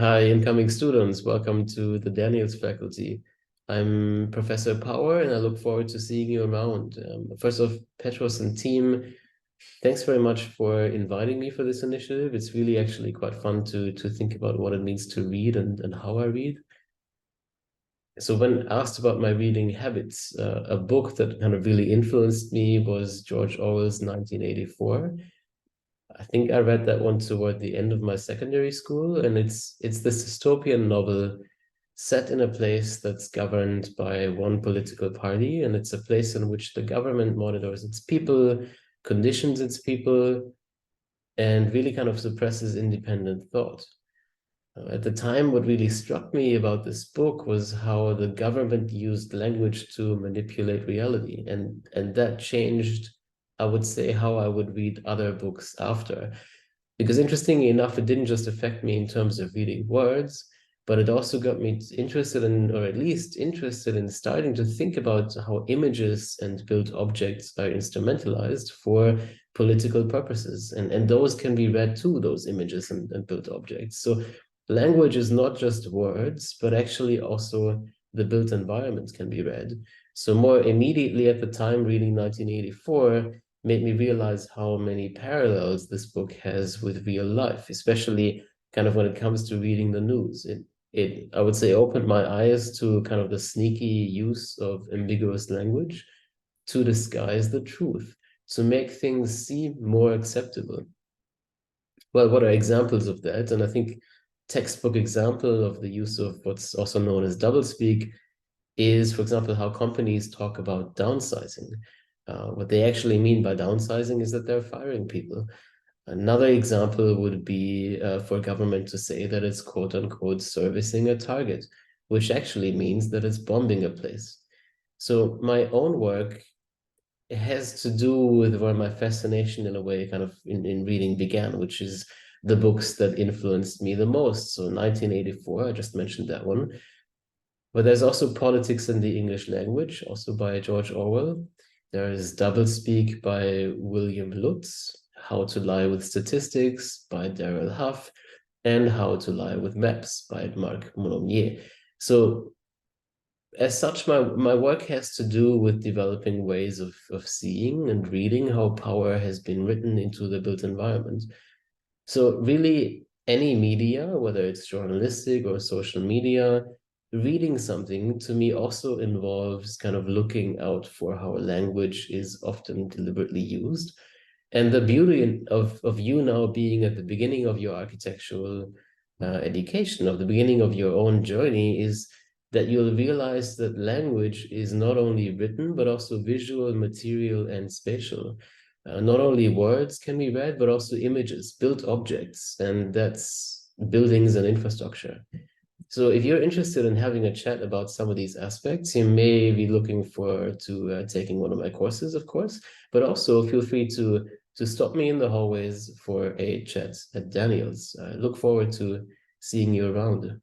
Hi, incoming students. Welcome to the Daniels faculty. I'm Professor Pauer, and I look forward to seeing you around. First off, Petros and team, thanks very much for inviting me for this initiative. It's really actually quite fun to think about what it means to read and how I read. So when asked about my reading habits, a book that kind of really influenced me was George Orwell's 1984. I think I read that one toward the end of my secondary school, and it's this dystopian novel set in a place that's governed by one political party, and it's a place in which the government monitors its people, conditions its people, and really kind of suppresses independent thought. At the time, what really struck me about this book was how the government used language to manipulate reality, and that changed, I would say, how I would read other books after. Because interestingly enough, it didn't just affect me in terms of reading words, but it also got me interested in, or at least interested in starting to think about how images and built objects are instrumentalized for political purposes. And those can be read too, those images and built objects. So language is not just words, but actually also the built environment can be read. So more immediately at the time, reading 1984 made me realize how many parallels this book has with real life, especially kind of when it comes to reading the news. It I would say opened my eyes to kind of the sneaky use of ambiguous language to disguise the truth, to make things seem more acceptable. Well, what are examples of that? And I think textbook example of the use of what's also known as doublespeak is, for example, how companies talk about downsizing. What they actually mean by downsizing is that they're firing people. Another example would be for government to say that it's quote unquote servicing a target, which actually means that it's bombing a place. So my own work has to do with where my fascination in a way kind of in reading began, which is the books that influenced me the most. So 1984, I just mentioned that one. But there's also Politics in the English Language, also by George Orwell. There is Doublespeak by William Lutz, How to Lie with Statistics by Daryl Huff, and How to Lie with Maps by Marc Monnomier. So as such, my work has to do with developing ways of seeing and reading how power has been written into the built environment. So really, any media, whether it's journalistic or social media, reading something to me also involves kind of looking out for how language is often deliberately used. And the beauty of you now being at the beginning of your architectural education, of the beginning of your own journey, is that you'll realize that language is not only written, but also visual, material, and spatial. Not only words can be read, but also images, built objects, and that's buildings and infrastructure. So if you're interested in having a chat about some of these aspects, you may be looking forward to taking one of my courses, of course, but also feel free to stop me in the hallways for a chat at Daniel's. I look forward to seeing you around.